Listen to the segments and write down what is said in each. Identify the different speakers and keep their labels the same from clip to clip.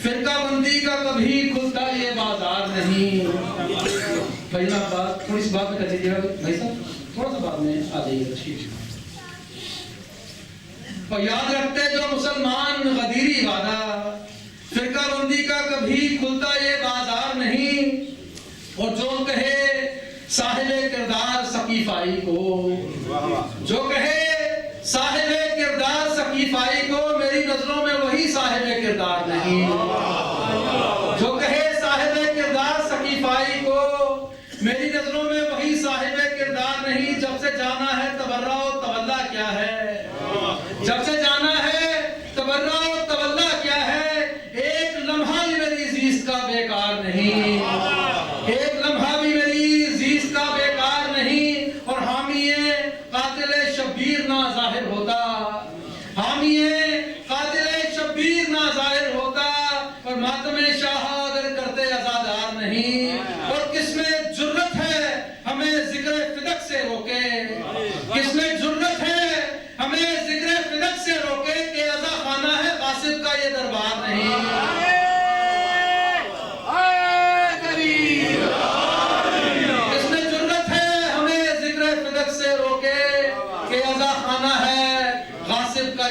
Speaker 1: فرقہ بندی کا کبھی کھلتا یہ بازار نہیں. بھائی بات تھوڑی سی بات میں کر دیجیے گا بھائی صاحب, تھوڑا سا بعد میں آ جائیے گا. اور یاد رکھتے جو مسلمان غدیری وعدہ, فرقہ بندی کا کبھی کھلتا یہ بازار نہیں. اور جو کہے صاحب کردار ثقیفائی کو, جو کہے صاحب کردار ثقیفائی کو, میری نظروں میں وہی صاحب کردار نہیں. جو کہے صاحب کردار ثقیفائی کو, میری نظروں میں وہی صاحب کردار نہیں. جب سے جانا ہے تبرہ و تولا کیا ہے, جب سے جانا ہے تبرہ و تولا کیا ہے, ایک لمحہ بھی میری زیست کا بیکار نہیں. ایک لمحہ بھی میری زیست کا بیکار نہیں. اور حامی قاتل شبیر نہ ظاہر ہوتا, حامی قاتل شبیر نہ ظاہر ہوتا, اور ماتم شاہ اگر کرتے ازادار نہیں. اور کس میں جرت ہے ہمیں ذکر فدق سے روکے, کس میں جرت ہے ہمیں ذکر فدق سے روکے, کہ ازا خانہ ہے غاصب کا یہ دربار نہیں.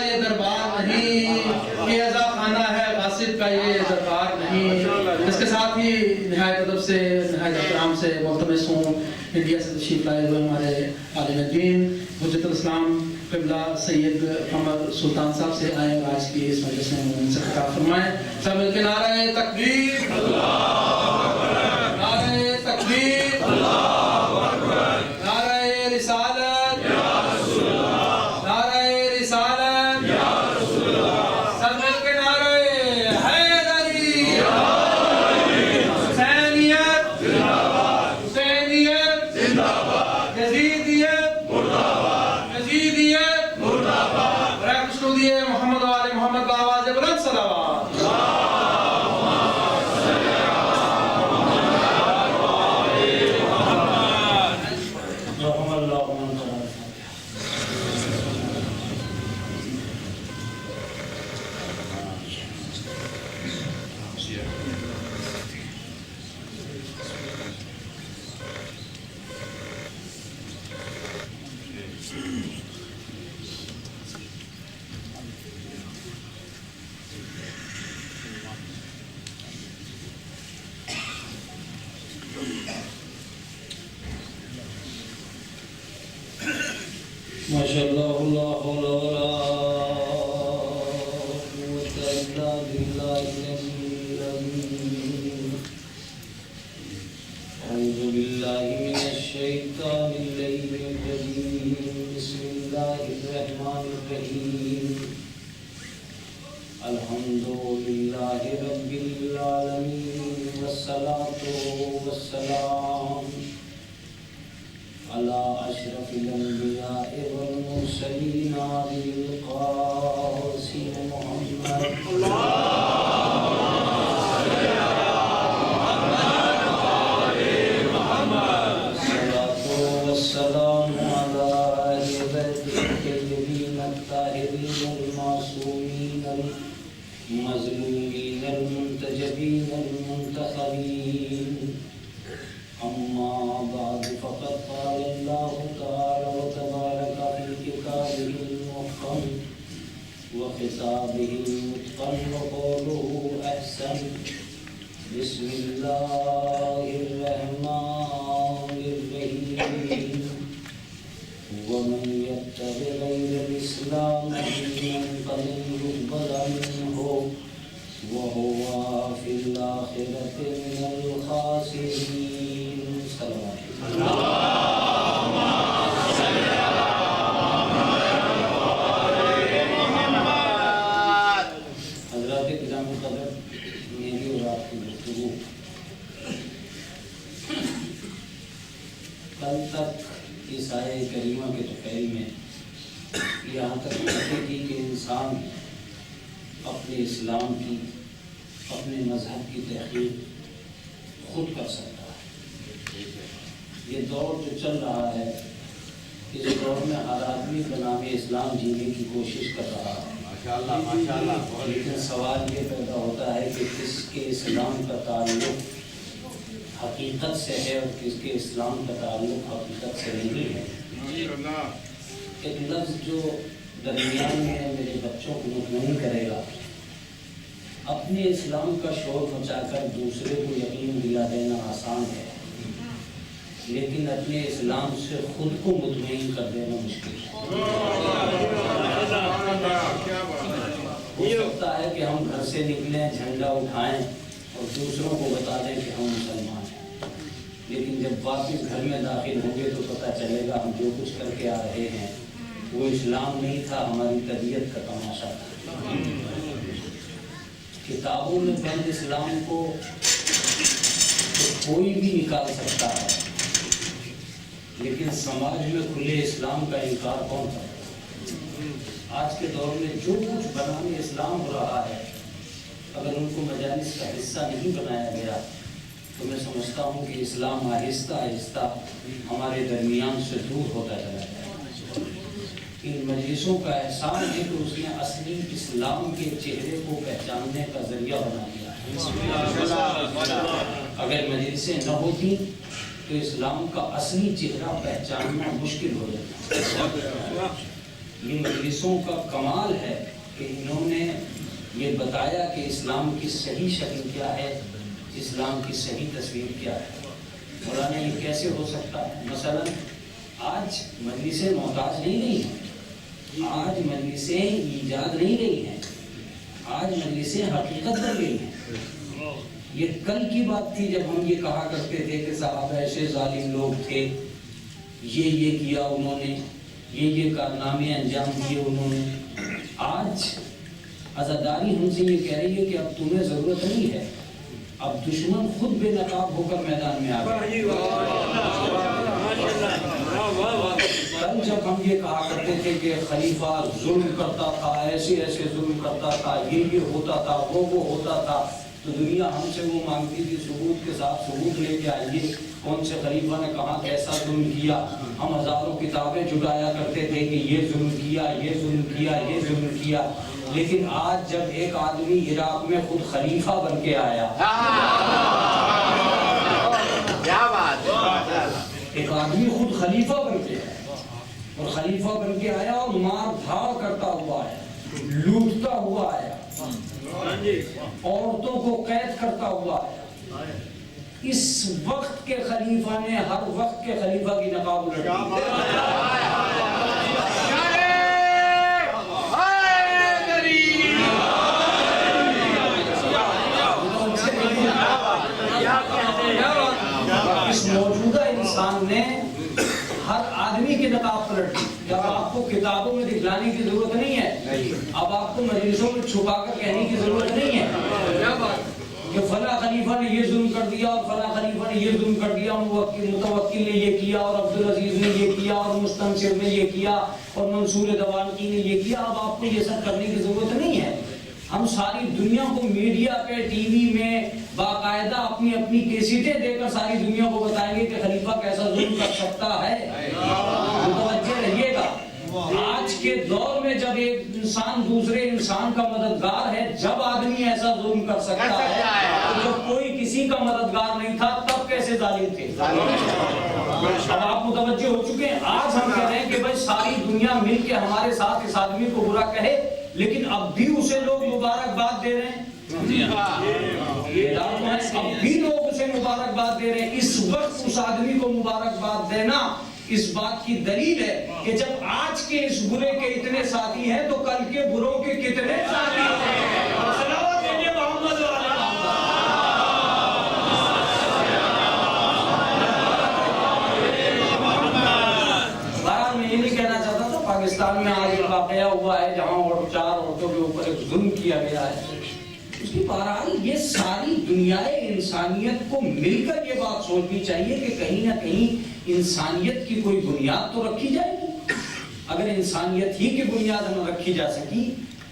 Speaker 1: یہ دربار نہیں, یہ ازا خانہ ہے غاصب کا یہ دربار نہیں. اس کے ساتھ ہی نہایت ادب سے, نہایت احترام سے ملتمس ہوں انڈیا سے تشریف لائے ہوئے ہمارے عالم دین حجت الاسلام قبلہ سید قمر سلطان صاحب سے آئے, اور آج کی اس مجلس میں ان سے خطاب فرمائیں. سب مل کے نعرہ تکبیر, نعرہ تکبیر, نعرہ رسالت, نعرہ رسالت, محمد وآل محمد بآواز بلند صلوات. ماشاءاللہ لا حول ولا قوة الا بالله العلي العظيم. اعوذ بالله من الشيطان اللعين الرجيم. بسم الله الرحمن الرحيم. الحمد لله رب العالمين, والصلاة والسلام على أشرف الأنبياء والمرسلين علي القاسم محمد. الصلاة والسلام على أهل بيته الطيبين الطاهرين المعصومين المظلومين المنتجبين المنتخبين. أما بعد, فقد قال الله تعالى وتبارك في كتابه المحكم وخطابه المتقن وقوله أحسن. بسم الله الرحمن الرحيم. ومن يتبع غير الإسلام دينا فلن يقبل منه وهو في الآخرة من الخاسرين. حضرات کرام قدر, میری اور آپ کی گفتگو کل تک اس آیہ کریمہ کے طفیل میں یہاں تک باتیں کی کہ انسان اپنے اسلام کی, اپنے مذہب کی تحقیق خود کر سکتا ہے. یہ دور جو چل رہا ہے, اس دور میں ہر آدمی بنام اسلام جینے کی کوشش کر رہا ہے. لیکن سوال یہ پیدا ہوتا ہے کہ کس
Speaker 2: کے اسلام کا تعلق حقیقت سے ہے اور کس کے اسلام کا تعلق حقیقت سے نہیں ہے۔ ایک لفظ جو درمیان میں میرے بچوں کو مطمئن کرے گا، اپنے اسلام کا شور مچا کر دوسرے کو یقین دلا دینا آسان ہے، لیکن اپنے اسلام سے خود کو مطمئن کر دینا مشکل ہے۔ ہو سکتا ہے کہ ہم گھر سے نکلیں، جھنڈا اٹھائیں اور دوسروں کو بتا دیں کہ ہم مسلمان ہیں، لیکن جب واپس گھر میں داخل ہوں گے تو پتہ چلے گا ہم جو کچھ کر کے آ رہے ہیں وہ اسلام نہیں تھا، ہماری طبیعت کا تماشا تھا۔ کتابوں میں بند اسلام کو تو کوئی بھی نکال سکتا ہے، لیکن سماج میں کھلے اسلام کا انکار کون کرتا ہے؟ آج کے دور میں جو کچھ بنانے اسلام ہو رہا ہے، اگر ان کو مجالس کا حصہ نہیں بنایا گیا تو میں سمجھتا ہوں کہ اسلام آہستہ آہستہ ہمارے درمیان سے دور ہوتا چلا جائے۔ ان مجلسوں کا احسان ہے کہ اس نے اصلی اسلام کے چہرے کو پہچاننے کا ذریعہ بنا دیا ہے۔ اگر مجلسیں نہ ہوتی تو اسلام کا اصلی چہرہ پہچاننا مشکل ہو جاتا۔ یہ مجلسوں کا کمال ہے کہ انہوں نے یہ بتایا کہ اسلام کی صحیح شکل کیا ہے، اسلام کی صحیح تصویر کیا ہے۔ مولانا یہ کیسے ہو سکتا ہے؟ مثلا آج مجلسیں محتاج نہیں رہی ہیں، آج مجلسیں ایجاد نہیں رہی ہیں، آج مجلسیں حقیقت بن گئی ہیں۔ یہ کل کی بات تھی جب ہم یہ کہا کرتے تھے کہ صحابہ ایسے ظالم لوگ تھے، یہ کیا انہوں نے، یہ کارنامے انجام دیے انہوں نے۔ آج عزاداری ہم سے یہ کہہ رہی ہے کہ اب تمہیں ضرورت نہیں ہے، اب دشمن خود بے نقاب ہو کر میدان میں آ گئے۔ کل جب ہم یہ کہا کرتے تھے کہ خلیفہ ظلم کرتا تھا، ایسے ایسے ظلم کرتا تھا، یہ ہوتا تھا، وہ ہوتا تھا، تو دنیا ہم سے وہ مانگتی تھی ثبوت کے ساتھ ثبوت لے کے آئیے، کون سے خلیفہ نے کہاں کیسا ظلم کیا۔ ہم ہزاروں کتابیں جٹایا کرتے تھے کہ یہ ظلم کیا، یہ ظلم کیا، یہ ظلم کیا، لیکن آج جب ایک آدمی عراق میں خود خلیفہ بن کے آیا، ایک آدمی خود خلیفہ بن کے آیا اور خلیفہ بن کے آیا اور مار دھاڑ کرتا ہوا آیا، لوٹتا ہوا آیا، عورتوں کو قید کرتا ہوا آیا۔ اس وقت کے خلیفہ نے ہر وقت کے خلیفہ کی نقاب الٹ دی۔ اس موجودہ انسان نے ہر آدمی کی نقاب پلٹ دی۔ جب آپ کو کتابوں میں دکھلانے کی ضرورت نہیں ہے، اب آپ کو مجلسوں میں چھپا کر کہنے کی ضرورت نہیں ہے کہ فلاں خلیفہ نے یہ ظلم کر دیا اور فلاں خلیفہ نے یہ ظلم کر دیا، متوکل نے یہ کیا اور عبدالعزیز نے یہ کیا اور مستنصر نے یہ کیا اور منصور دوانقی نے یہ کیا۔ اب آپ کو یہ سب کرنے کی ضرورت نہیں ہے۔ ہم ساری دنیا کو میڈیا پہ، ٹی وی میں باقاعدہ اپنی اپنی کیسٹیں دے کر ساری دنیا کو بتائیں گے کہ خلیفہ کیسا ظلم کر سکتا ہے۔ متوجہ رہیے گا، آج کے دور میں جب ایک انسان دوسرے انسان کا مددگار ہے، جب آدمی ایسا ظلم کر سکتا ہے، تو جب کوئی کسی کا مددگار نہیں تھا تب کیسے ظالم تھے؟ اب آپ متوجہ ہو چکے ہیں۔ آج ہم کہہ رہے ہیں کہ بھائی ساری دنیا مل کے ہمارے ساتھ اس آدمی کو برا کہے، لیکن اب بھی اسے لوگ مبارکباد دے رہے ہیں، اب بھی لوگ اسے مبارکباد دے رہے ہیں۔ اس وقت اس آدمی کو مبارکباد دینا اس بات کی دلیل ہے کہ جب آج کے اس برے کے اتنے ساتھی ہیں تو کل کے بروں کے کتنے ساتھی ہیں۔ صلوات علی محمد و علی محمد۔ بہرحال میں یہ نہیں کہنا چاہتا تھا، پاکستان میں آج ایک واقعہ ہوا ہے جہاں 4 عورتوں کے اوپر ایک ظلم کیا گیا ہے۔ اس کی بہرحال یہ ساری دنیائے انسانیت کو مل کر یہ بات سوچنی چاہیے کہ کہیں نہ کہیں انسانیت کی کوئی بنیاد تو رکھی جائے گی۔ اگر انسانیت ہی کی بنیاد نہ رکھی جا سکی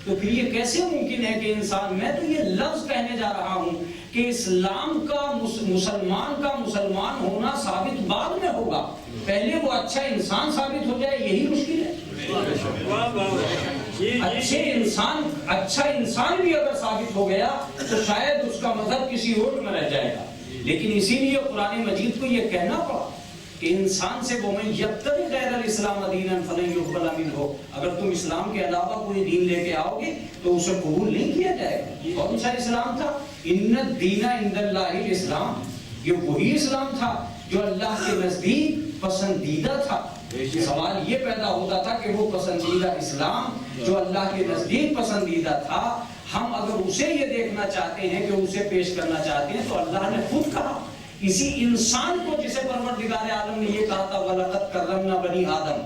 Speaker 2: تو پھر یہ کیسے ممکن ہے کہ انسان، میں تو یہ لفظ کہنے جا رہا ہوں کہ اسلام کا مسلمان ہونا ثابت بعد میں ہوگا، پہلے وہ اچھا انسان ثابت ہو جائے، یہی مشکل ہے۔ اچھا انسان بھی اگر ثابت ہو گیا تو شاید اس کا مذہب اسی اوٹ میں رہ جائے گا. لیکن اسی لیے قرآن مجید کو یہ کہنا پڑا کہ انسان سے وَمَن يَبْتَغِ غَيْرَ الْإِسْلَامَ دِينًا فَلَن يُقْبَلَ مِنْهُ، اگر تم اسلام کے علاوہ کوئی دین لے کے آؤ گے تو اسے قبول نہیں کیا جائے گا. کون سا اسلام تھا؟ اِنَّ الدِّينَ عِندَ اللَّهِ الْإِسْلَامُ، یہ وہی اسلام تھا جو اللہ کے نزدیک پسندیدہ تھا. سوال یہ پیدا ہوتا تھا کہ وہ پسندیدہ اسلام جو اللہ کے نزدیک پسندیدہ تھا، ہم اگر اسے یہ دیکھنا چاہتے ہیں کہ اسے پیش کرنا چاہتے ہیں تو اللہ نے خود کہا اسی انسان کو جسے پروردگار عالم نے یہ کہا تھا وَلَقَدْ كَرَّمْنَا بَنِي آدم،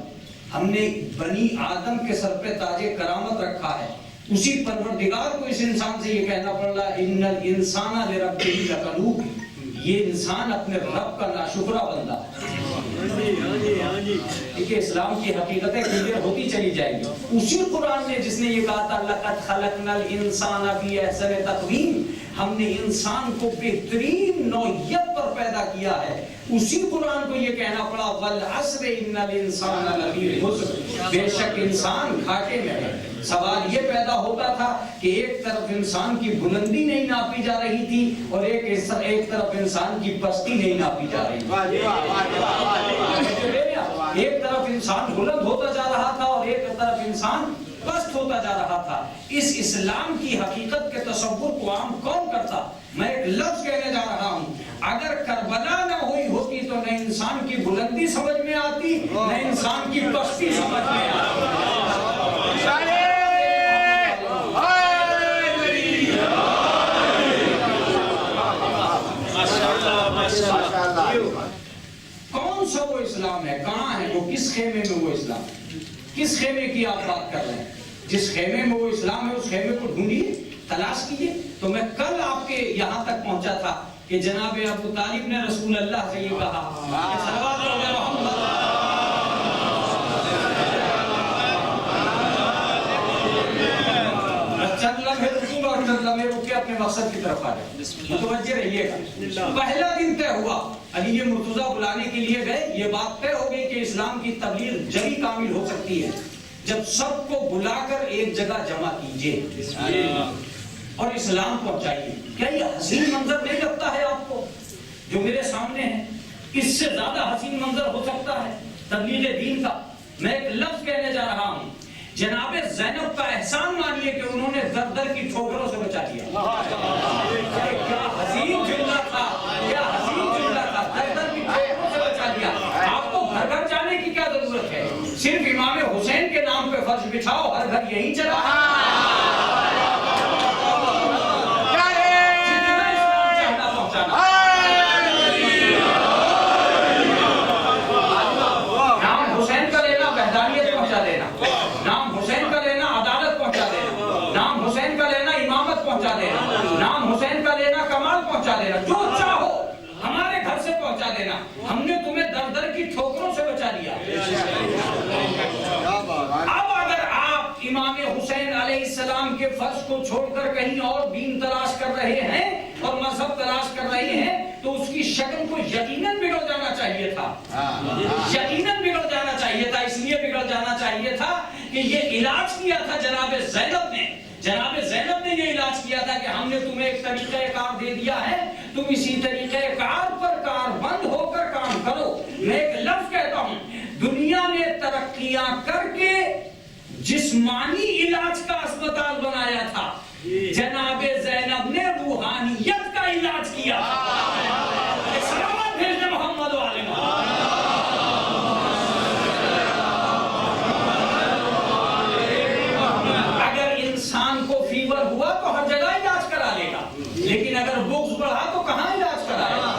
Speaker 2: ہم نے بنی آدم کے سر پہ تاج کرامت رکھا ہے. اسی پروردگار کو اس انسان سے یہ کہنا پڑ رہا اِنَّ الْإِنسَانَ لِرَبِّهِ لَكَنُوبٌ، یہ انسان اپنے رب کا ناشکرا بندہ. دیکھیں اسلام کی حقیقتیں کلیئر ہوتی چلی جائیں گی. اسی قرآن نے جس نے یہ کہا تھا لَقَدْ خَلَقْنَا الْإِنسَانَ فِي أَحْسَنِ تَقْوِيمٍ، ہم نے انسان کو بہترین نوعیت پر پیدا کیا ہے. اسی قرآن کو یہ کہنا پڑا وَالْعَصْرِ إِنَّ الْإِنسَانَ لَفِي خُسْرٍ، بے شک انسان گھاٹے میں ہے. سوال یہ پیدا ہوتا تھا کہ ایک طرف انسان کی بلندی نہیں ناپی جا رہی تھی اور ایک طرف انسان کی پستی نہیں ناپی جا رہی تھی. ایک طرف انسان بلند ہوتا جا رہا تھا اور ایک طرف انسان پست ہوتا جا رہا تھا. اس اسلام کی حقیقت کے تصور کو عام کون کرتا؟ میں ایک لفظ کہنے جا رہا ہوں، اگر کربلا نہ ہوئی ہوتی تو نہ انسان کی بلندی سمجھ میں آتی نہ انسان کی پستی سمجھ میں آتی. کون سا وہ اسلام ہے؟ کہاں ہے وہ؟ کس خیمے میں وہ اسلام؟ کس خیمے کی آپ بات کر رہے ہیں؟ جس خیمے میں وہ اسلام ہے اس خیمے کو ڈھونڈیے، تلاش کیجیے. تو میں کل آپ کے یہاں تک پہنچا تھا کہ جناب ابو طالب نے رسول اللہ سے یہ کہا کہ صلوات علی محمد، چند لمحے رکوں گا اور چند لمحے رک کے اپنے مقصد کی طرف آ جائیں. متوجہ رہیے گا. پہلا دن طے ہوا، علی مرتضیٰ بلانے کے لیے گئے. یہ بات طے ہو گئی کہ اسلام کی تبلیغ جبھی کامل ہو سکتی ہے جب سب کو بلا کر ایک جگہ جمع کیجیے اور اسلام پہنچائیے. کیا یہ حسین منظر نہیں لگتا ہے آپ کو جو میرے سامنے ہے؟ اس سے زیادہ حسین منظر ہو سکتا ہے تبلیغ دین کا؟ میں ایک لفظ کہنے جا رہا ہوں، جناب زینب کا احسان مانیے کہ انہوں نے در در کی ٹھوکروں سے بچا دیا. کیا حسین جملہ تھا، کیا حسین جملہ تھا، در در کی ٹھوکروں سے بچا دیا. آپ کو گھر گھر جانے کی کیا ضرورت ہے؟ صرف امام حسین کے نام پہ فرش بچھاؤ، ہر گھر یہی چلا. جو چاہو ہمارے گھر سے پہنچا دینا، ہم نے تمہیں در در کی ٹھوکروں سے بچا دیا. اب اگر آپ امام حسین علیہ السلام کے فرض کو چھوڑ کر کہیں اور دین تلاش کر رہے ہیں اور مذہب تلاش کر رہے ہیں تو اس کی شکل کو یقیناً بگڑ جانا چاہیے تھا. یقیناً بگڑ جانا چاہیے تھا. اس لیے بگڑ جانا چاہیے تھا کہ یہ علاج کیا تھا جناب زینب نے. جناب زینب نے یہ علاج کیا تھا کہ ہم نے تمہیں ایک طریقہ کار دے دیا ہے، تم اسی طریقہ کار پر کاربند ہو کر کام کرو. میں ایک لفظ کہتا ہوں، دنیا نے ترقیاں کر کے جسمانی علاج کا اسپتال بنایا تھا، جناب زینب نے روحانیت کا علاج کیا. سلامت بھیجنے محمد والے ہوا تو ہر جگہ علاج کرا لے گا، لیکن اگر بغض بڑھا تو کہاں علاج کرائے گا؟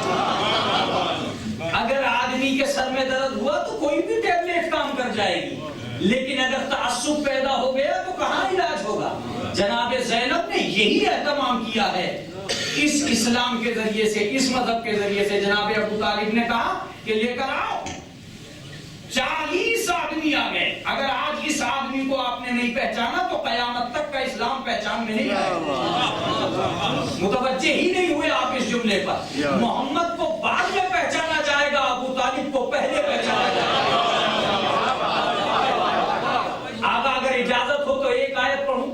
Speaker 2: اگر آدمی کے سر میں درد ہوا تو کوئی بھی ٹیبلیٹ کام کر جائے گی، لیکن اگر تعصب پیدا ہو گیا تو کہاں علاج ہوگا؟ جناب زینب نے یہی اہتمام کیا ہے. اس اسلام کے ذریعے سے، اس مذہب کے ذریعے سے جناب ابو طالب نے کہا کہ لے کر آؤ. 40 آدمی آ گئے. اگر آج اس آدمی کو آپ نے نہیں پہچانا تو قیامت تک کا اسلام پہچان میں نہیں آئے گا. متوجہ ہی نہیں ہوئے آپ اس جملے پر. محمد کو بعد میں پہچانا جائے گا، ابو طالب کو پہلے پہچانا جائے گا. آگا اگر اجازت ہو تو ایک آیت پڑھوں.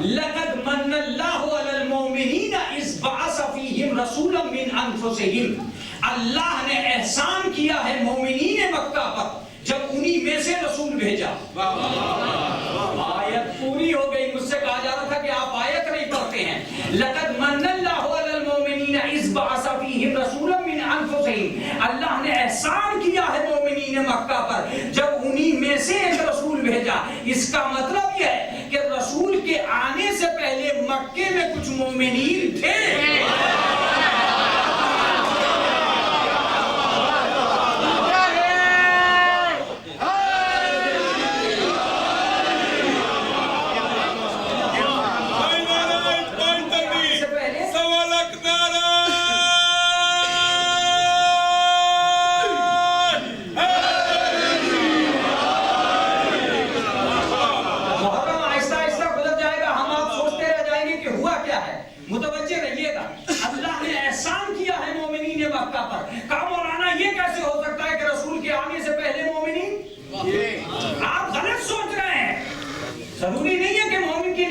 Speaker 2: لَقَدْ مَنَّ اللَّهُ عَلَى الْمُؤْمِنِينَ إِذْ رسولا من انفسہم، اللہ نے احسان کیا ہے مومنین مکہ پر جب انہی میں سے رسول بھیجا۔ آیت پوری ہو گئی، مجھ سے کہا جا رہا تھا کہ آپ آیت نہیں پڑھتے ہیں۔ لَقَدْ مَنَّ اللَّهُ عَلَى الْمُؤْمِنِينَ إِذْ بَعَثَ فِيهِمْ رَسُولًا مِّنْ أَنفُسِهِمْ، اللہ نے احسان کیا ہے مومنین مکہ پر جب انہی میں سے ایک رسول بھیجا۔ اس کا مطلب یہ ہے کہ رسول کے آنے سے پہلے مکے میں کچھ مومنین تھے۔ متوجہ رہیے گا، اللہ نے احسان کیا ہے مومنین مکہ پر۔ کہا مولانا یہ کیسے ہو سکتا ہے کہ رسول کے آنے سے پہلے مومنین؟ آپ غلط سوچ رہے ہیں، ضروری نہیں ہے کہ مومن کی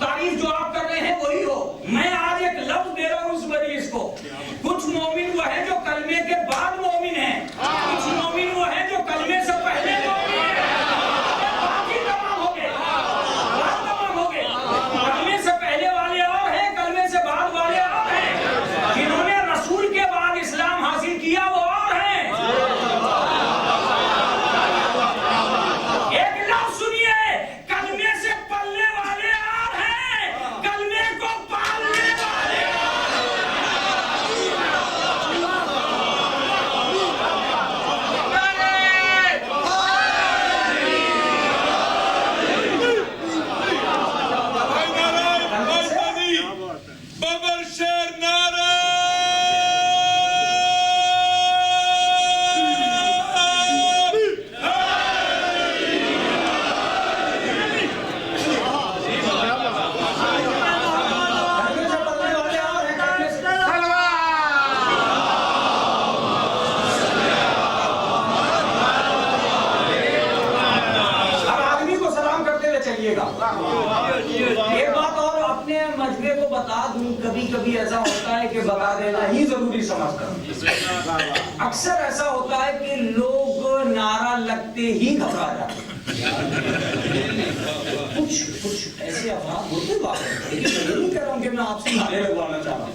Speaker 2: تعریف جو آپ کر رہے ہیں وہی ہو۔ میں آج ایک لفظ دے رہا ہوں اس مجلس کو، کچھ مومن وہ ہیں جو کلمے کے بعد مومن ہیں، کچھ مومن وہ ہیں جو کلمے سے پہلے مومن ہیں۔ باقی تمام ہو گئے، بات تمام ہو گئے۔ کلمے سے پہلے والے اور ہیں، کلمے سے بعد والے اور ہیں، جنہوں نے رسول کے بعد اسلام حاصل کیا وہ اور ہیں۔ ایک لفظ سنیے، کلمے سے پلنے والے اور ہیں، کلمے کو پالنے والے
Speaker 3: بابر شیر نعرہ
Speaker 2: ایک بات اور اپنے مجمع کو بتا دوں، کبھی کبھی ایسا ہوتا ہے کہ بتا دینا ہی ضروری سمجھتا ہوں۔ اکثر ایسا ہوتا ہے کہ لوگ نعرہ لگتے ہی گھبرا جاتے ہیں۔ کچھ ایسے افراد ہوتے ہیں، لیکن میں نہیں کہہ رہا ہوں کہ میں آپ سے نعرے لگوانا چاہ رہا ہوں۔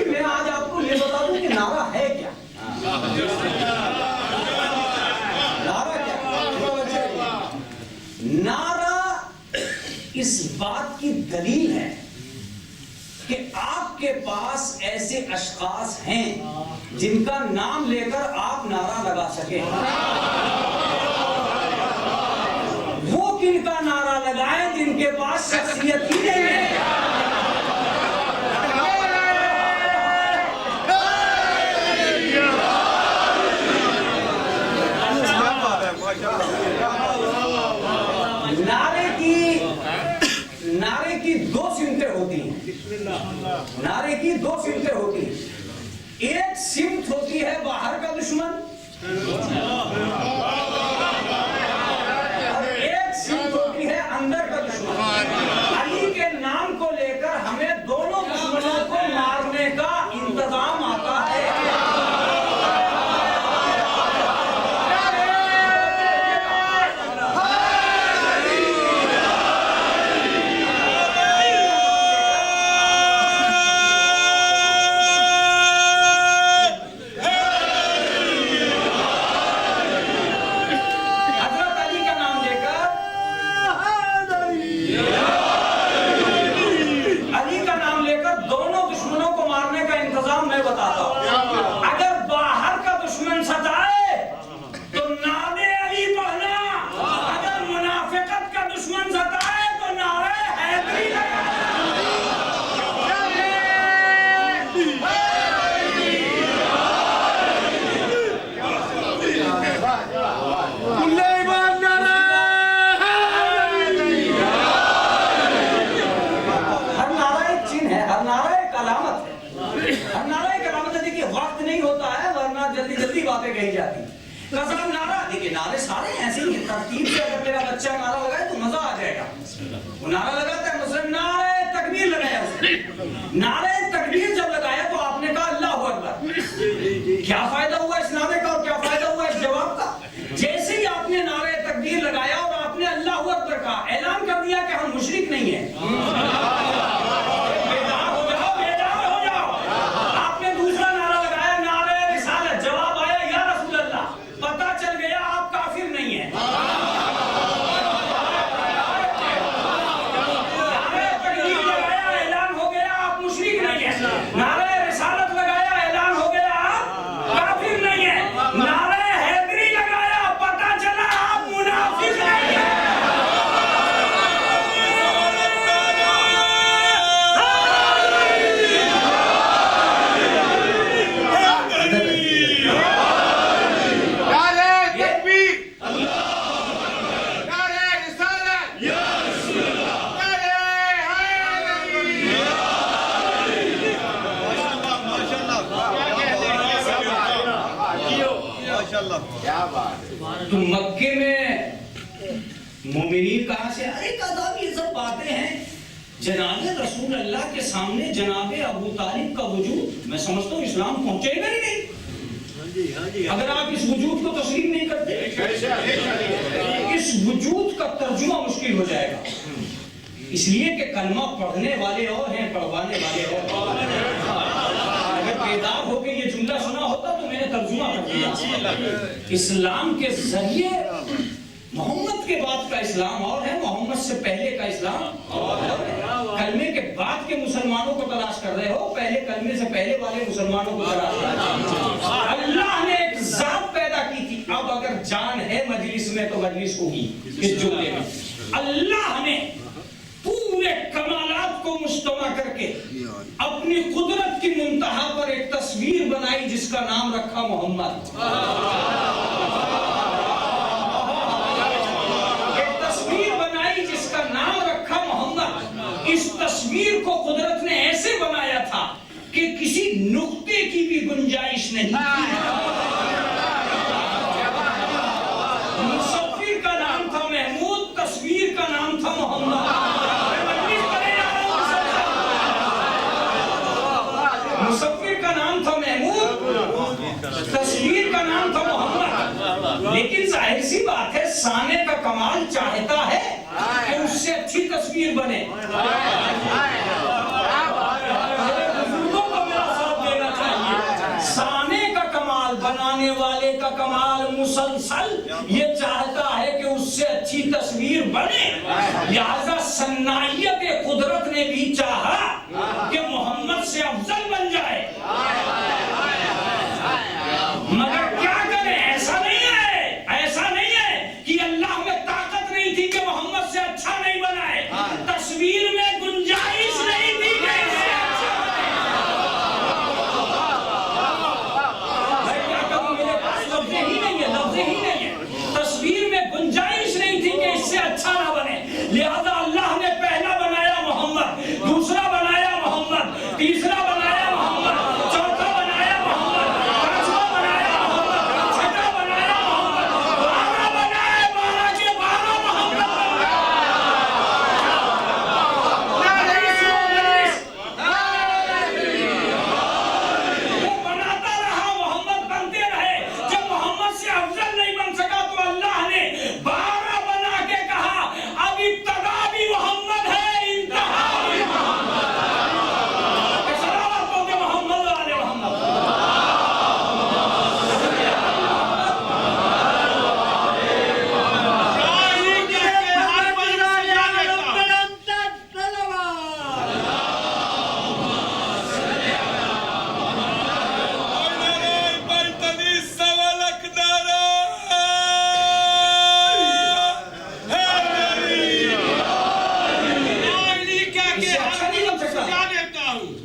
Speaker 2: میں آج آپ کو یہ بتا دوں کہ نعرہ ہے کیا۔ نعرہ اس بات کی دلیل ہے کہ آپ کے پاس ایسے اشخاص ہیں جن کا نام لے کر آپ نعرہ لگا سکیں۔ وہ کن کا نعرہ لگائیں جن کے پاس شخصیت ہی نہیں ہے۔ نعرے کی دو سمتیں ہوتی ہیں، نعرے کی دو سمتیں ہوتی ہیں۔ ایک سمت ہوتی ہے باہر کا دشمن، اور ایک سمت ہوتی ہے اندر کا دشمن۔ علی کے نام کو لے کر ہمیں دونوں دشمنوں کو مارنے کا انتظام آتا ہے۔ جلدی باتیں کہی جاتی۔ نعرہ دیکھیں، نعرے سارے ایسے ہی ہیں، ترتیب سے اگر میرا اچھا نعرہ لگائے تو مزہ آ جائے گا. وہ نعرہ لگاتا ہے مسلم, نعرہ تکبیر لگایا اس نے. نعرہ تکبیر جب لگایا تو آپ نے کہا اللہ اکبر. کیا فائدہ ہوا اس نعرے کا اور کیا فائدہ ہوا اس جواب کا؟ جیسے ہی آپ نے نعرہ تکبیر لگایا اور آپ نے اللہ اکبر کہا, اعلان کر دیا کہ ہم مشرک نہیں ہیں. بیدار ہو جاؤ, بیدار ہو جاؤ. آپ نے دوسرا نعرہ لگایا, نعرہ رسالت. جواب آیا یا رسول اللہ. پتہ چل گیا آپ کافر نہیں ہیں. نعرہ تکبیر لگایا, اعلان ہو گیا آپ مشرک نہیں ہیں. نعرہ رسالت لگایا, اعلان ہو گیا آپ کافر نہیں ہیں. نعرہ حیدری لگایا, پتہ چلا آپ منافق نہیں ہیں. تو مکے میں مومنین کہاں سے, ارے قذاب یہ سب باتیں ہیں. جناب رسول اللہ کے سامنے جناب ابو طالب کا وجود, میں سمجھتا ہوں اسلام پہنچے گا ہی نہیں اگر آپ اس وجود کو تسلیم نہیں کرتے. اس وجود کا ترجمہ مشکل ہو جائے گا, اس لیے کہ کلمہ پڑھنے والے اور ہیں, پڑھوانے والے اور. اگر بیدار ہو کے یہ جملہ سنا ہوتا تو میں نے ترجمہ کر دیا. اسلام کے ذریعے محمد کے بعد کا اسلام اور ہے, محمد سے پہلے کا اسلام اور ہے. کلمے کے بعد کے مسلمانوں کو تلاش کر رہے ہو, پہلے کلمے سے پہلے والے مسلمانوں کو تلاش کر رہے ہو. اللہ نے ایک ذات پیدا کی تھی, اب اگر جان ہے مجلس میں تو مجلس ہوگی اس جملے میں. اللہ نے پورے کمالات کو مجتمع کر کے اپنی قدرت کی منتہا پر ایک تصویر بنائی جس کا نام رکھا محمد. ایک تصویر بنائی جس کا نام رکھا محمد. اس تصویر کو قدرت نے ایسے بنایا تھا کہ کسی نقطے کی بھی گنجائش نہیں تھی. مصور کا نام تھا محمود, تصویر کا نام تھا محمد. مصور کا نام تھا محمود, تصویر کا نام تھا محمد. لیکن ظاہر سی بات ہے, سانے کا کمال چاہتا ہے کہ اس سے اچھی تصویر بنے. بزرگوں کو میرا ساتھ دینا چاہیے. سانے کا کمال, بنانے والے کا کمال مسلسل یہ چاہتا ہے کہ اس سے اچھی تصویر بنے. لہذا صناعیت قدرت نے بھی چاہا کہ محمد سے افضل بن جائے. مگر کیا کریں, ایسا نہیں ہے کہ اللہ میں طاقت نہیں تھی کہ محمد سے اچھا نہیں بنائے. تصویر میں گنجائش نہیں تھی کہ اس سے اچھا بنے. میں کیا کہوں, میرے پاس لفظ ہی نہیں ہے. تصویر میں گنجائش نہیں تھی کہ اس سے اچھا نہ بنے. لہذا اللہ نے پہلا بنایا محمد, دوسرا بنایا محمد, تیسرا بنایا محمد, چوتھا بنایا محمد, پانچواں بنایا محمد, چھٹا بنایا محمد, 12 بنائے, 12 کے 12 محمد بن گئے. وہ بناتا رہا, محمد بنتے رہے. جب محمد سے افضل نہیں بن سکا تو اللہ نے 12 بنا کے کہا اب ابتدا بھی محمد ہے, انتہا بھی محمد. سلامت ہو کے محمد والے محمد.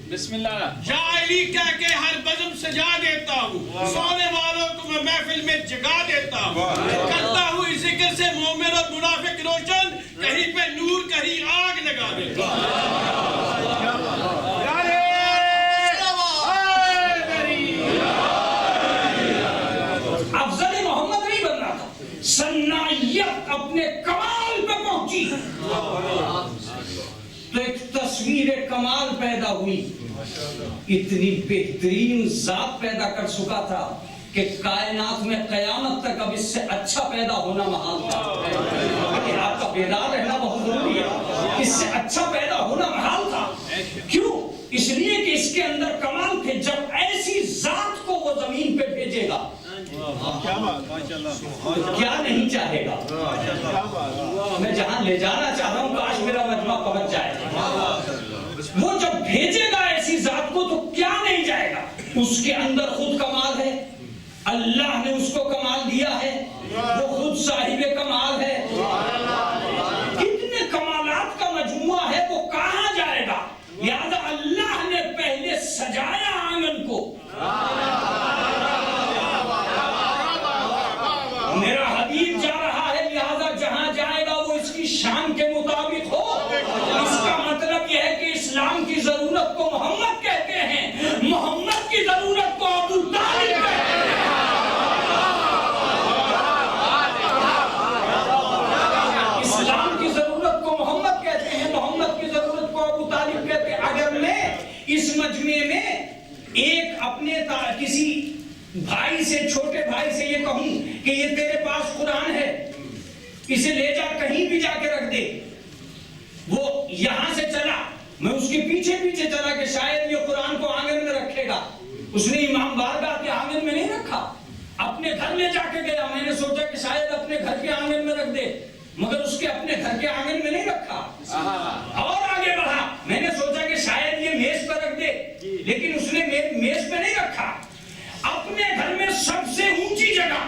Speaker 3: بسم اللہ.
Speaker 4: یا علی کہہ کے ہر بزم سجا دیتا ہوں, سونے والوں کو میں محفل میں جگا دیتا ہوں. کرتا ہوں اس ذکر سے مومن اور منافق روشن, کہیں پہ نور کہیں آگ لگا دیتا ہوں.
Speaker 2: افضل محمد نہیں بننا تھا, صناعیت اپنے کمال تنویر کمال پیدا ہوئی، اتنی بہترین ذات پیدا کر چکا تھا کہ کائنات میں قیامت تک اب اس سے اچھا پیدا ہونا محال تھا۔ آپ کا بیدار رہنا بہت ضروری ہے، اس سے اچھا پیدا ہونا محال تھا۔ کیوں؟ اس لیے کہ اس کے اندر کمال تھے۔ جب ایسی ذات کو وہ زمین پہ بھیجے گا تو کیا نہیں چاہے گا؟ میں جہاں لے جانا چاہ رہا ہوں کاش میرا مجمع پہنچ جائے۔ وہ جب بھیجے گا ایسی ذات کو تو کیا نہیں جائے گا؟ اس کے اندر خود کمال ہے، اللہ نے اس کو کمال دیا ہے، وہ خود صاحب کمال ہے۔ کتنے کمالات کا مجموعہ ہے، وہ کہاں جائے گا؟ لہذا اللہ نے پہلے سجایا آنگن کو۔ میرا حبیب جا رہا ہے، لہذا جہاں جائے گا وہ اس کی شان کے مطابق ہو۔ اس کا مطلب یہ ہے کہ اسلام کی ضرورت کو محمد کہتے ہیں، محمد کی ضرورت کو ابو طالب کہتے ہیں۔ اسلام کی ضرورت کو محمد کہتے ہیں، محمد کی ضرورت کو ابو طالب کہتے ہیں۔ اگر میں اس مجمع میں ایک اپنے کسی بھائی سے، چھوٹے بھائی سے یہ کہوں کہ یہ تیرے پاس قرآن ہے، اسے لے جا کہیں بھی جا کے رکھ دے، وہ یہاں سے چلا، میں اس کے پیچھے پیچھے چلا کہ شاید یہ قرآن کو آنگن میں رکھے گا، اس نے امام بارگاہ کے آنگن میں نہیں رکھا، اپنے گھر لے جا کے گیا، میں نے سوچا کہ شاید اپنے گھر کے آنگن میں رکھ دے، مگر اس کے اپنے گھر کے آنگن میں نہیں رکھا، اور آگے بڑھا، میں نے سوچا کہ شاید یہ میز پر رکھ دے، لیکن اس نے میز پہ نہیں رکھا، اپنے گھر میں سب سے اونچی جگہ،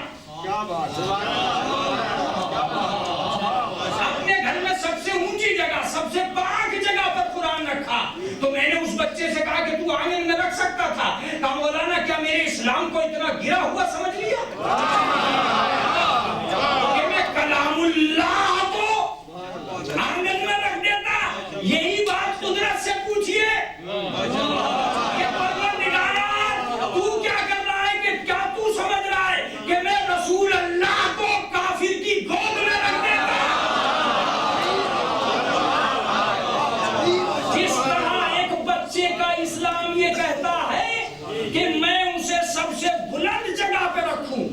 Speaker 2: اپنے گھر میں سب سے اونچی جگہ، سب سے پاک جگہ پر قرآن رکھا۔ تو میں نے اس بچے سے کہا کہ تو آنگن میں رکھ سکتا تھا، کہا مولانا کیا میرے اسلام کو اتنا گرا ہوا سمجھ لیا کہ میں کلام اللہ کو آنگن میں رکھ دیتا؟ یہی بات قدرت سے پوچھئے کہ پروردگار تو کیا کر رہا ہے، کہ کیا تو سمجھ رہا ہے کہ میں رسول اللہ کو کافر کی گود میں رکھ دیتا؟ جس طرح ایک بچے کا اسلام یہ کہتا ہے کہ میں اسے سب سے بلند جگہ پہ رکھوں،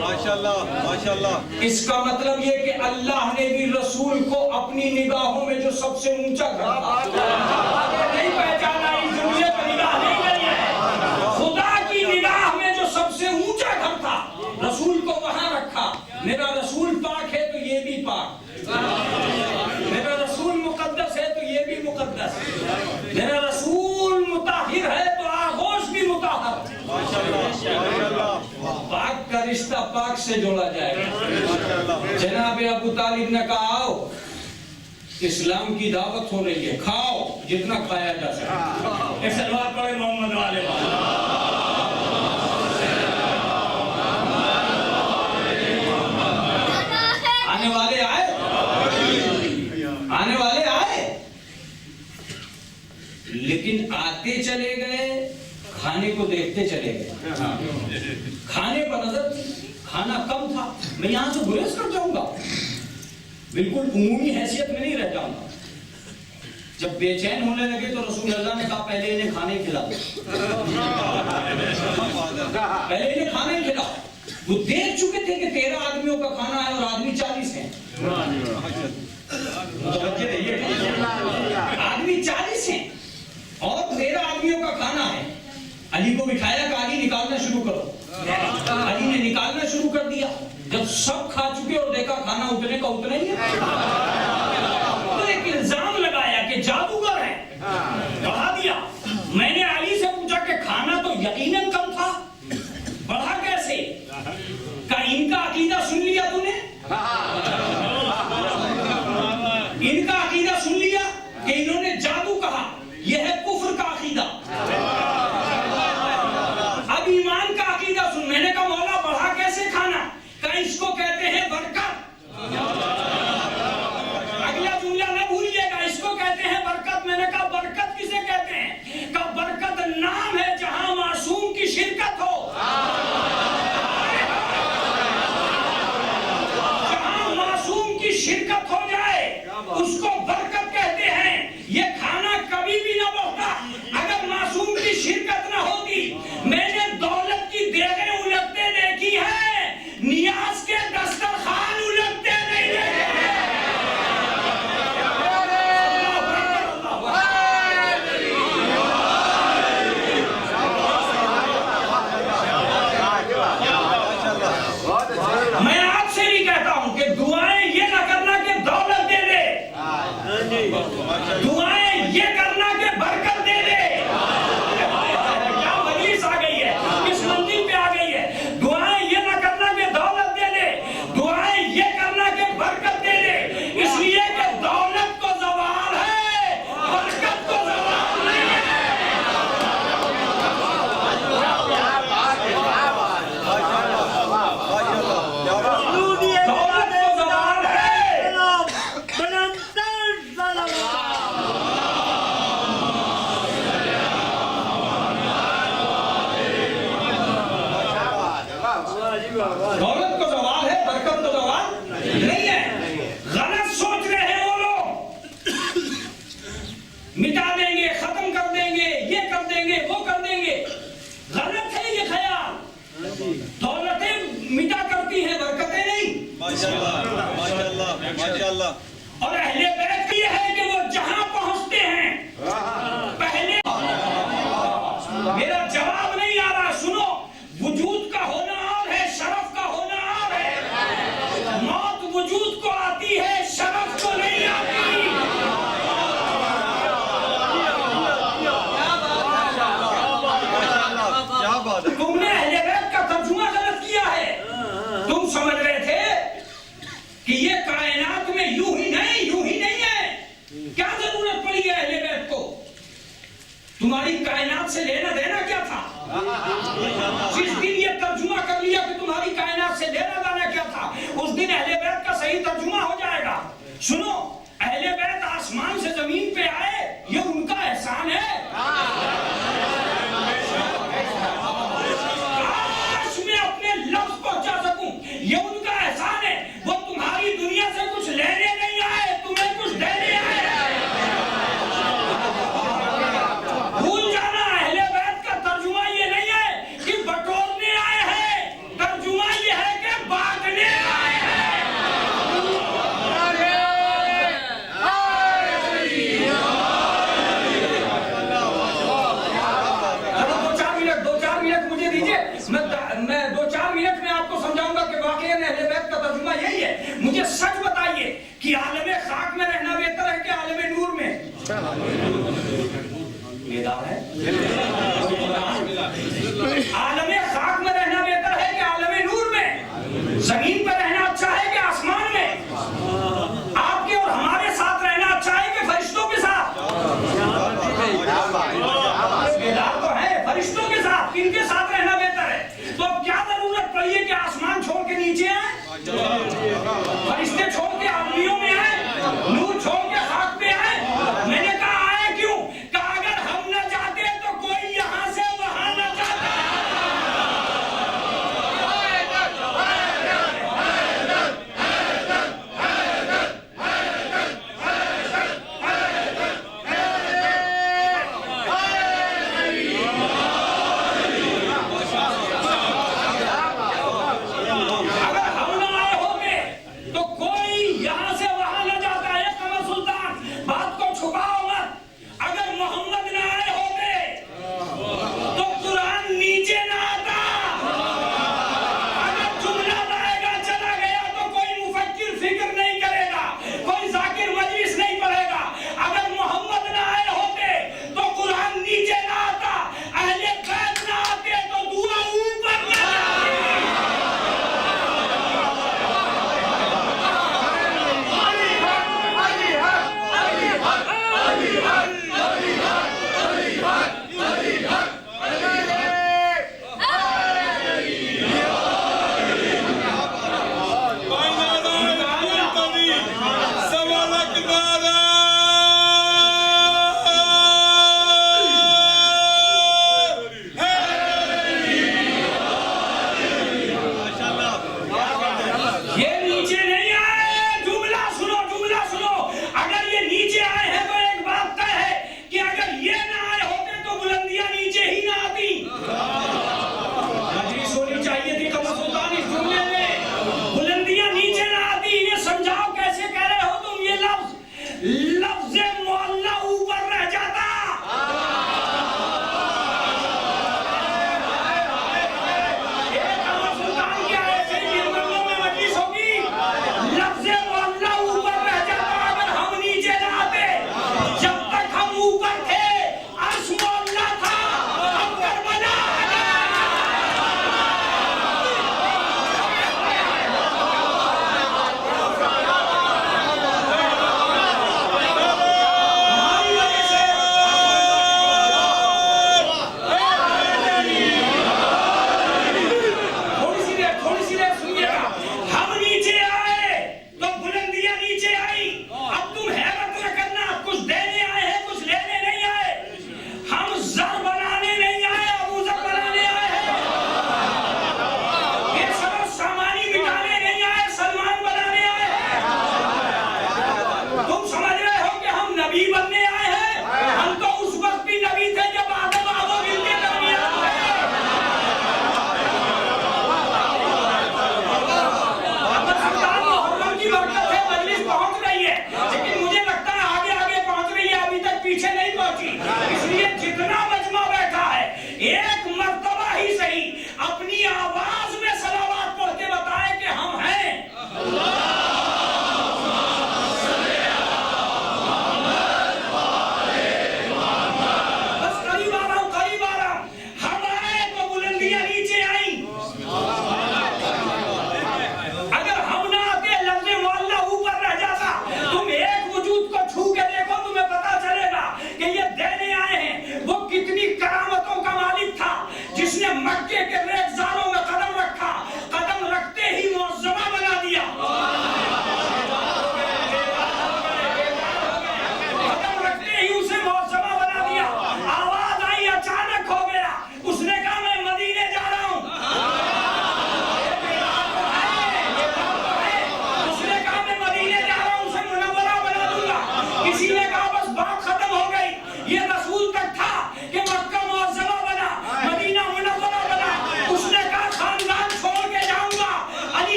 Speaker 2: ماشاءاللہ، اس کا مطلب یہ کہ اللہ نے بھی رسول کو اپنی نگاہوں میں جو سب سے اونچا گھر تھا نہیں پہچانا، اس جملے پر نگاہ نہیں کری ہے، خدا کی نگاہ میں جو سب سے اونچا گھر تھا رسول کو وہاں رکھا۔ میرا رسول پاک ہے تو یہ بھی پاک، میرا رسول مقدس ہے تو یہ بھی مقدس، میرا رسول مطہر ہے تو آغوش بھی مطہر۔ پاک کا رشتہ پاک سے جوڑا جائے گا۔ جناب ابو طالب نے کہا آؤ اسلام کی دعوت ہو رہی ہے، کھاؤ جتنا کھایا جا سکے۔ ایک سلوات پڑھے محمد والے آنے والے آئے، لیکن آتے چلے گئے، کھانے کو دیکھتے چلے گئے، کھانے پر نظر تھی، کھانا کم تھا، میں یہاں سے گریز کر جاؤں گا، بالکل عمومی حیثیت میں نہیں رہ جاؤں گا۔ جب بے چین ہونے لگے تو رسول اللہ نے کہا پہلے انہیں کھانے کھلا دو، پہلے انہیں کھانے کھلا۔ وہ دیکھ چکے تھے کہ 13 آدمیوں کا کھانا ہے اور آدمی 40 ہیں، آدمی 40 ہیں اور 13 آدمیوں کا کھانا ہے۔ علی کو بٹھایا کہ علی نکالنا شروع کرو، علی نے نکالنا شروع کر دیا۔ جب سب کھا چکے اور دیکھا کھانا اتنے کا اتنا ہی ہے تو ایک الزام لگایا کہ جادوگر ہے، بڑھا دیا۔ میں نے علی سے پوچھا کہ کھانا تو یقیناً کم تھا، بڑھا کیسے؟ کہ ان کا عقیدہ سن لیا تو نے؟ ان کا عقیدہ سن لیا کہ انہوں نے جادو کہا، یہ ہے کفر کا عقیدہ۔ اب ایمان کا عقیدہ سن۔ میں نے کہا مولا بڑھا کیسے کھانا؟ کہ اس کو کہتے ہیں برکت۔ اگلا جملہ نہ بھولیے گا، اس کو کہتے ہیں برکت۔
Speaker 5: اور اہل بیت یہ ہے کہ وہ جہاں پہنچتے ہیں پہلے میرا جواب نہیں آ رہا، سنو، وجود کا ہونا اور ہے، شرف کا ہونا اور ہے۔ موت وجود کو آتی ہے، شرف کو نہیں آتی۔ تم نے اہل بیت کا ترجمہ غلط کیا ہے۔ تم سمجھ رہے تھے کہ یہ کائنات میں یوں ہی نہیں ہے۔ کیا ضرورت پڑی ہے اہل بیت کو؟ تمہاری کائنات سے لینا دینا کیا تھا؟ جس دن یہ ترجمہ کر لیا کہ تمہاری کائنات سے لینا دینا کیا تھا، اس دن اہل بیت کا صحیح ترجمہ ہو جائے گا۔ سنو، اہل بیت آسمان سے زمین پہ آئے، یہ ان کا احسان ہے۔ کاش میں اپنے لفظ پہنچا سکوں، یہ ان کا احسان ہے۔ وہ تمہاری دنیا سے کچھ لینے نہیں آئے، تمہیں کچھ دینے آئے۔ بھول جانا، اہل بیت کا ترجمہ یہ نہیں ہے کہ بٹورنے آئے ہیں، ترجمہ یہ ہے کہ بانٹنے آئے ہیں۔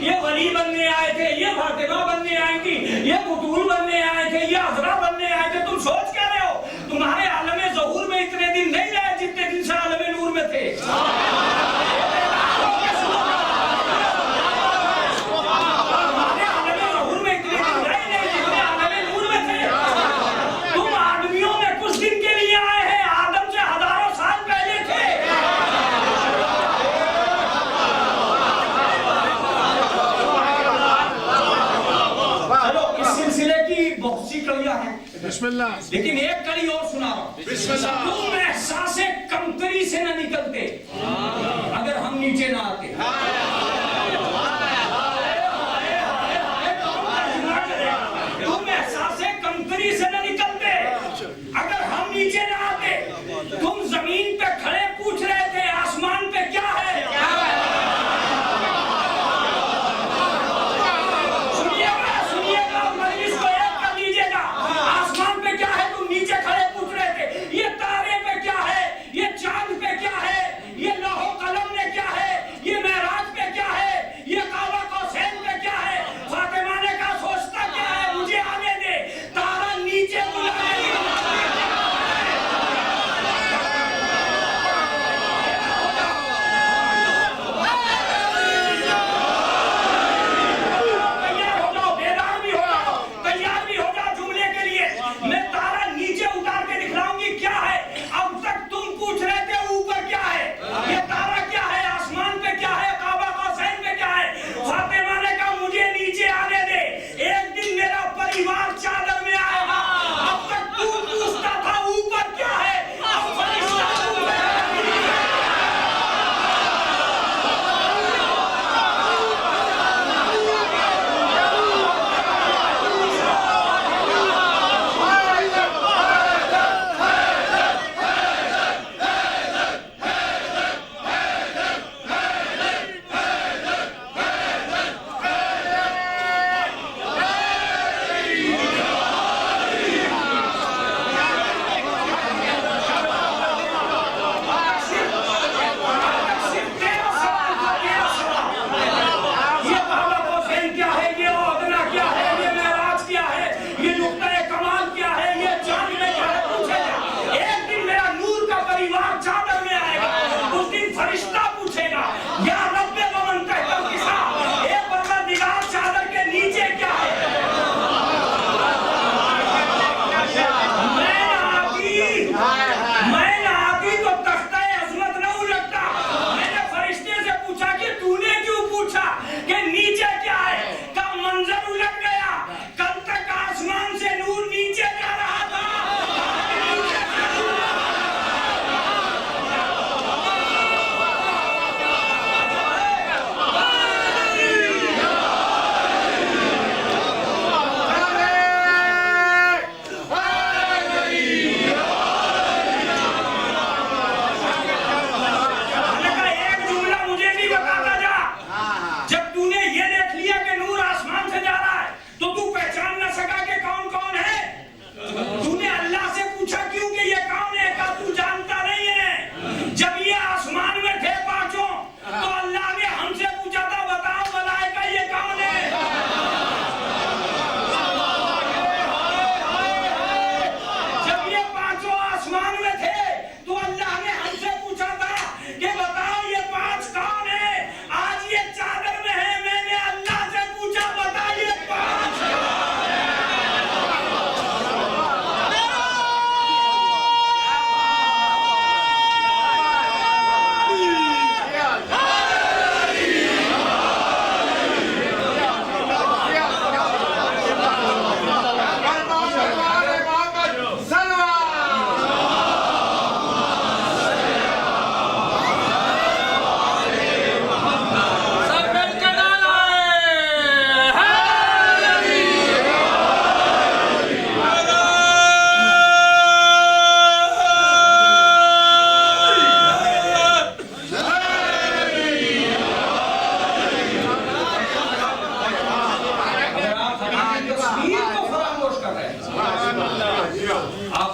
Speaker 5: یہ ولی بننے آئے تھے، یہ فاطمہ بننے آئی تھی، یہ بطول بننے آئے تھے، یہ عذرا بننے آئے تھے. تم سوچ کیا رہے ہو؟ تمہارے عالم ظہور میں اتنے دن نہیں رہے جتنے دن سے عالم نور میں تھے.
Speaker 3: بسم اللہ.
Speaker 5: لیکن ایک کڑی اور سنا رہا ہوں.
Speaker 3: بسم اللہ.
Speaker 5: تم احساس کمتری سے نہ نکلتے اگر ہم نیچے نہ آتے. تم احساس کمتری سے نہ نکلتے اگر ہم نیچے نہ آتے. تم زمین پہ کھڑے پوچھ رہے تھے آسمان پہ کیا ہے.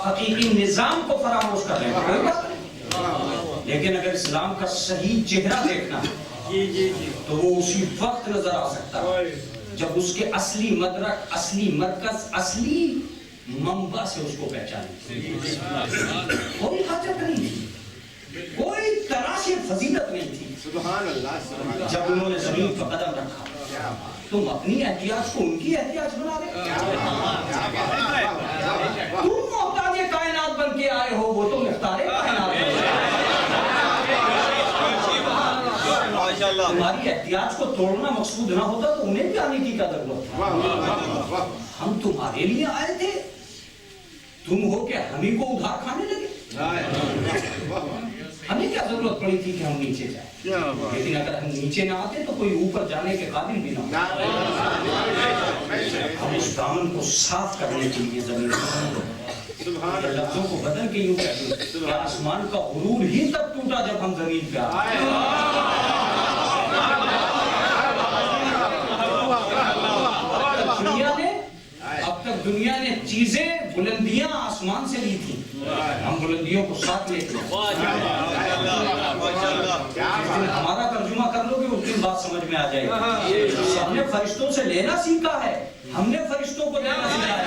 Speaker 5: حقیقی نظام کو فراموش کر رہے ہیں. لیکن اگر اسلام کا صحیح چہرہ دیکھنا ہے تو وہ اسی وقت نظر آ سکتا ہے جب اس کے اصلی مدرک، اصلی مرکز، اصلی منبع سے اس کو پہچانے. کوئی حاجت نہیں تھی، کوئی تلاش فضیلت نہیں تھی. جب انہوں نے زمین پر قدم رکھا تم اپنی احتیاط کو ان کی احتیاط بنا رہے. تم محتاج کائنات بن کے آئے ہو، وہ تو مختار کائنات بن کے آئے. تمہاری احتیاط کو توڑنا مقصود نہ ہوتا تو انہیں بھی آنے کی کیا ضرورت تھا؟ ہم تمہارے لیے آئے تھے، تم ہو کہ ہم ہی کو ادھار کھانے لگے. ہمیں کیا ضرورت پڑی تھی کہ ہم نیچے جائیں؟ لیکن اگر ہم نیچے نہ آتے تو کوئی اوپر جانے کے قابل بھی نہ ہوتا. ہم اس دامن کو صاف کرنے کے لیے زمین لفظوں کو بدل کے یوں کہتے ہیں کہ آسمان کا غرور ہی تب ٹوٹا جب ہم زمین پہ آئے. اب تک دنیا نے چیزیں بلندیاں آسمان سے لی تھی، ہم بلندیوں کو ساتھ لیتے ہیں. ہمارا ترجمہ کر لو گے اس دن بات سمجھ میں آ جائے گی. ہم نے فرشتوں سے لینا سیکھا ہے، ہم نے فرشتوں کو لینا سیکھا ہے.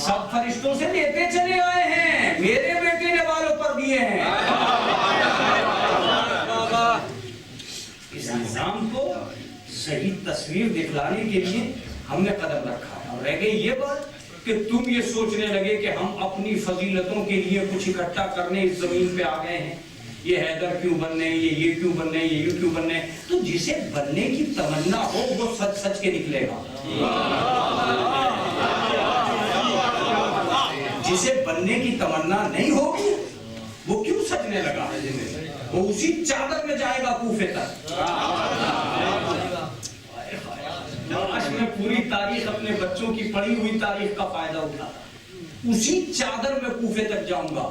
Speaker 5: سب فرشتوں سے لیتے چلے آئے ہیں، میرے بیٹے نے والوں پر دیے ہیں. اس نظام کو صحیح تصویر دکھلانے کے لیے ہم نے قدم رکھا ہے. اور رہ گئی یہ بات کہ تم یہ سوچنے لگے کہ ہم اپنی فضیلتوں کے لیے کچھ اکٹھا کرنے اس زمین پہ آ گئے ہیں. یہ حیدر کیوں بننے، یہ کیوں بننے، یہ کیوں بننے. تو جسے بننے کی تمنا ہو وہ سچ سچ کے نکلے گا. جسے بننے کی تمنا نہیں ہوگی وہ کیوں سچنے لگا؟ وہ اسی چادر میں جائے گا کوفے تک. آج میں پوری تاریخ اپنے بچوں کی پڑھی ہوئی تاریخ کا فائدہ اٹھاتا، اسی چادر میں کوفے تک جاؤں گا.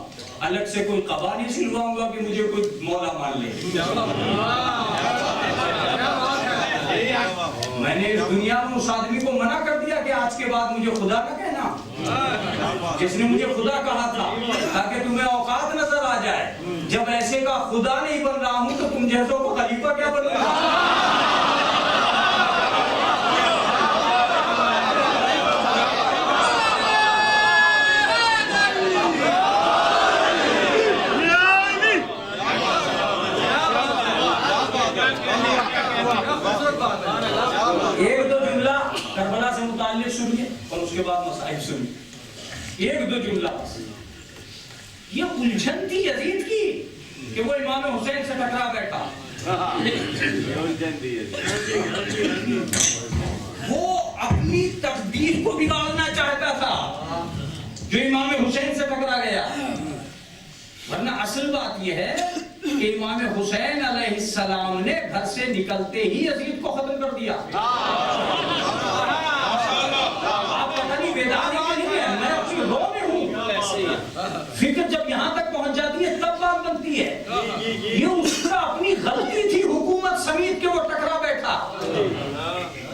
Speaker 5: الگ سے کوئی قبا نہیں سلواؤں گا کہ مجھے کوئی مولا مان لے. میں نے اس دنیا میں اس آدمی کو منع کر دیا کہ آج کے بعد مجھے خدا نہ کہنا، جس نے مجھے خدا کہا تھا تاکہ تمہیں اوقات نظر آ جائے. جب ایسے کا خدا نہیں بن رہا ہوں تو تم جیسوں کو خلیفہ کیا بن رہا ہوں؟ ایک دو جملہ کربلا سے متعلق سنیے اور اس کے بعد مصائب سنیے. ایک دو جملہ. یہ الجھن تھی یزید کی کہ وہ امام حسین سے ٹکرا بیٹھا. وہ اپنی تقدیر کو بگاڑنا چاہتا تھا جو امام حسین سے ٹکرا گیا. ورنہ اصل بات یہ ہے کہ امام حسین علیہ السلام نے گھر سے نکلتے ہی یزید کو ختم کر دیا. آپ پتہ نہیں بیدار نہیں ہے، میں اپنی رو میں ہوں. فکر جب یہاں تک پہنچ جاتی ہے تب بات بنتی ہے. یہ اس کا اپنی غلطی تھی حکومت سمیت کہ وہ ٹکرا بیٹھا.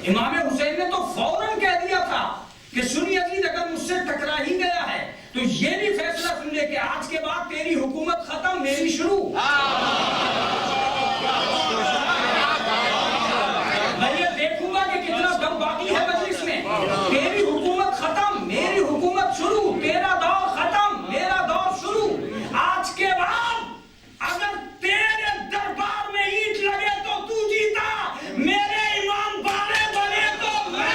Speaker 5: امام حسین نے تو فوراً کہہ دیا تھا کہ سن یزید اگر مجھ سے ٹکرا ہی گیا ہے تو یہ بھی فیصلہ سن لے کہ آج کے بعد تیری حکومت ختم، میری شروع. میں یہ دیکھوں گا کہ کتنا دم باقی ہے مجلس میں. تیری حکومت ختم، میری حکومت شروع. تیرا دور ختم، میرا دور شروع. آج کے بعد اگر تیرے دربار میں اینٹ لگے تو تو جیتا، میرے امام بارے بنے تو میں.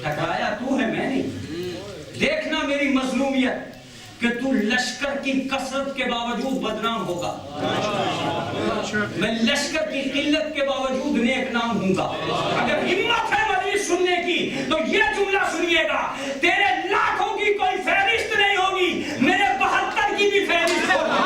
Speaker 5: ٹکرایا تو ہے، میں نہیں. دیکھنا میری مظلومیت کہ تو لشکر کی کثرت کے باوجود بدنام ہوگا، میں لشکر کی قلت کے باوجود نیک نام ہوں گا. اگر ہمت ہے مجلس سننے کی تو یہ جملہ سنیے گا، تیرے لاکھوں کی کوئی فہرست نہیں ہوگی، میرے 72 کی بھی فہرست ہوگی.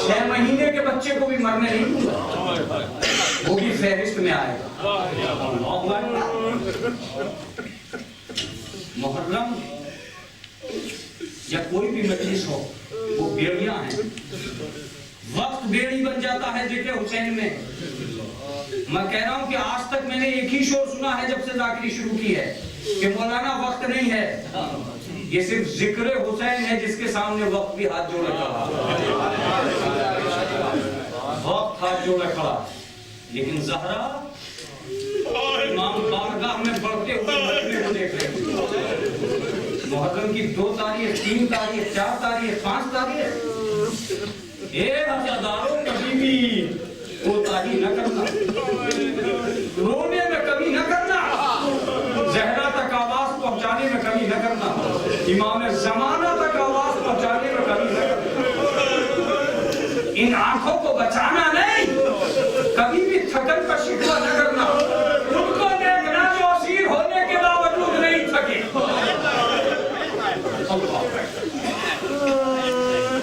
Speaker 5: چھ مہینے کے بچے کو بھی مرنے نہیں دوں گا، وہ بھی فہرست میں آئے گا. محرم یا کوئی بھی مجلس ہو وہ بیڑیاں ہیں، وقت بیڑی بن جاتا ہے ذکر حسین میں. میں کہہ رہا ہوں کہ آج تک میں نے ایک ہی شور سنا ہے جب سے ذاکری شروع کی ہے کہ مولانا وقت نہیں ہے. یہ صرف ذکر حسین ہے جس کے سامنے وقت بھی ہاتھ جوڑے کھڑا، وقت ہاتھ جوڑے کھڑا. لیکن زہرا امام بارگاہ میں بڑھتے ہوئے مجمع کو دیکھ رہے. محرم کی 2 تاریخ، 3 تاریخ، 4 تاریخ، 5 تاریخ، ایک ہزاروں کبھی بھی کوتاہی نہ کرنا، رونے میں کمی نہ کرنا، زہرا تک آواز پہنچانے میں کمی نہ کرنا، امام زمانہ تک آواز پہنچانے میں کمی نہ کرنا. ان آنکھوں کو بچانا نہیں، کبھی بھی تھکن کا شکوہ نہ کرنا، ان کو دیکھنا جو اسیر ہونے کے باوجود نہیں تھکے.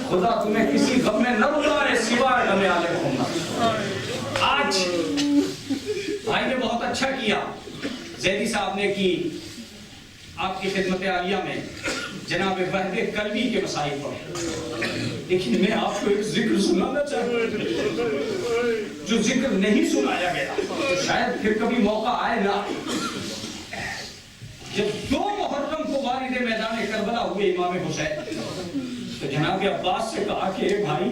Speaker 5: خدا تمہیں کسی غم میں نہ رلائے سوائے غم آل محمد. آج بھائی نے بہت اچھا کیا، زیدی صاحب نے کی آپ کی خدمت عالیہ میں جناب وحدہ قلبی کے مسائل پڑھے. لیکن میں آپ کو ایک ذکر سنانا چاہتا ہوں جو ذکر نہیں سنایا گیا، شاید پھر کبھی موقع آئے نہ. جب 2 محرم کو والد میدان کربلا ہوئے امام حسین تو جناب عباس سے کہا کہ اے بھائی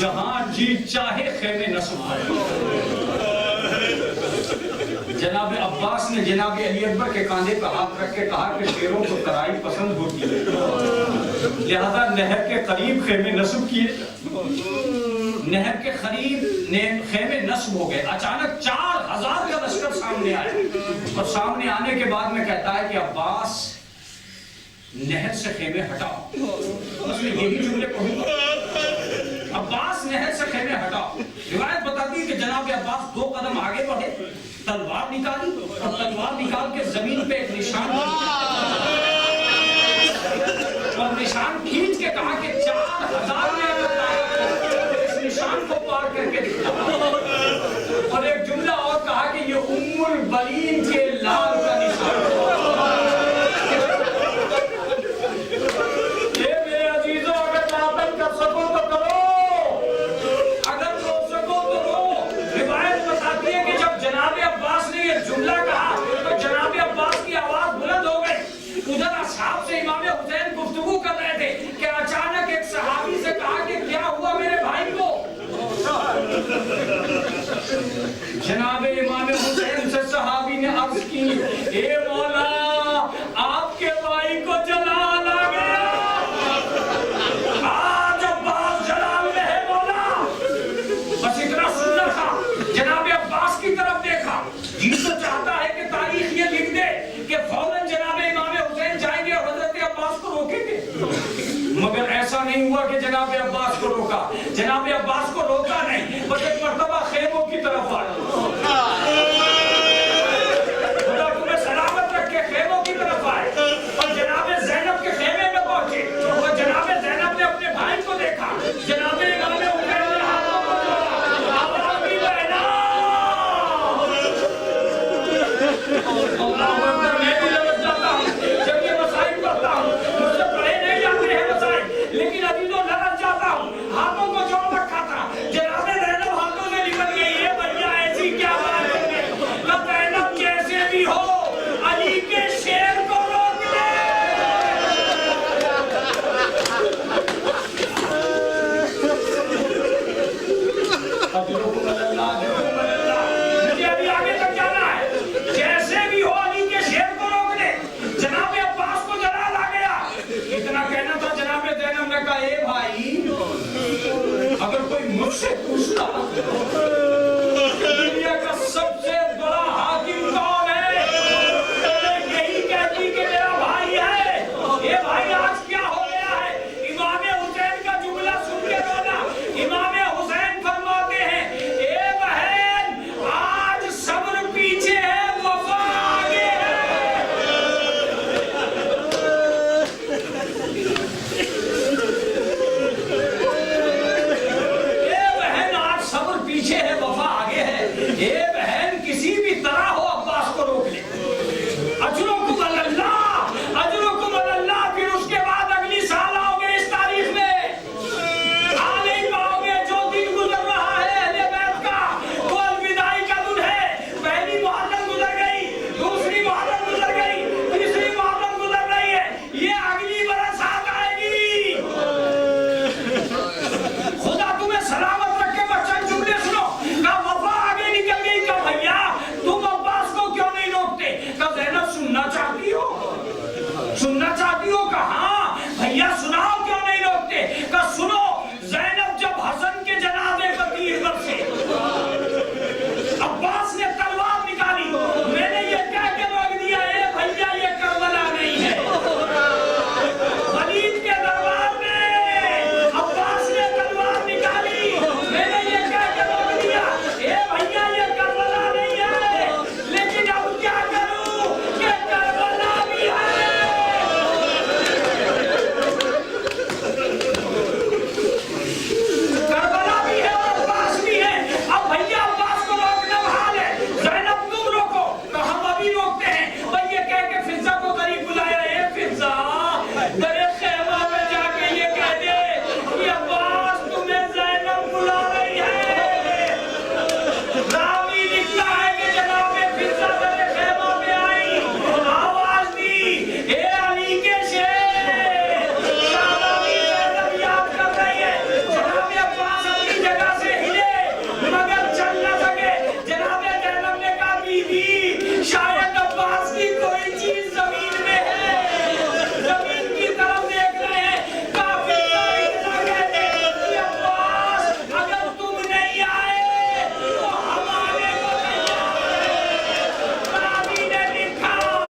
Speaker 5: جہاں جی چاہے خیمے نصب کرے. جناب عباس نے جناب علی اکبر کے کاندھے پہ ہاتھ رکھ کے کہا کہ شیروں کو ترائی پسند ہوتی ہے، لہذا نہر کے قریب خیمے نصب کیے. نہر کے قریب خیمے نصب ہو گئے. اچانک 4000 کا لشکر سامنے آیا اور سامنے آنے کے بعد میں کہتا ہے کہ عباس نہر سے خیمے ہٹاؤ. اس میں یہی جملے پڑھوں گا، عباس نہر سے خیمے ہٹاؤ. روایت بتاتی ہے کہ جناب عباس 2 قدم آگے بڑھے، تلوار نکالی اور تلوار نکال کے زمین پہ ایک نشان اور نشان کھینچ کے کہا کہ 4000 میں اس نشان کو پار کر کے دکھا. اور ایک جملہ اور کہا کہ یہ ام البنین کے لال کا نشان. یہ میرے عزیزوں اگر ماتم کر سکو تو کرو، اگر رو سکو تو رو. روایت بتاتی ہے کہ جب جناب عباس نے یہ جملہ کہا تو جناب عباس کی آواز بلند ہو گئی. ادھر اصحاب سے امام حسین گفتگو کر رہے تھے کہ اچانک ایک صحابی سے کہا کہ کیا ہوا میرے بھائی کو. جناب امام حسین سے صحابی نے عرض کی اے مولا آپ کے بھائی کو جلال آ گیا، آج عباس جلال میں ہے مولا. بس اتنا سننا تھا. جناب عباس کی طرف دیکھا، جی تو چاہتا ہے کہ تاریخ یہ لکھ دے کہ فوراً جناب امام حسین جائیں گے اور حضرت عباس کو روکیں گے، مگر ایسا نہیں ہوا کہ جناب عباس کو روکا. جناب عباس کو روکا نہیں، بس ایک مرتبہ خیموں کی طرف آئے. خدا تمہیں سلامت رکھ کے خیموں کی طرف آئے اور جناب زینب کے خیمے میں پہنچے اور جناب زینب نے اپنے بھائی کو دیکھا. جناب امام حسین نے ہاتھوں کو جوڑا، آواز بھی بہنا. اللہ اکبر. میں بھی لمس جاتا ہوں جب یہ مسائل پڑھتا ہوں، مجھ سے پڑھے نہیں جاتے ہیں مسائل، لیکن ابھی تو لمس جاتا ہوں. ہاتھوں کو جوڑ رکھا تھا. جناب زینب ہاتھوں سے نکل گئی. یہ بھیا ایسی کیا بات ہے کہ زینب جیسے بھی ہو علی کے شیر کو روک لے. سے دوسرا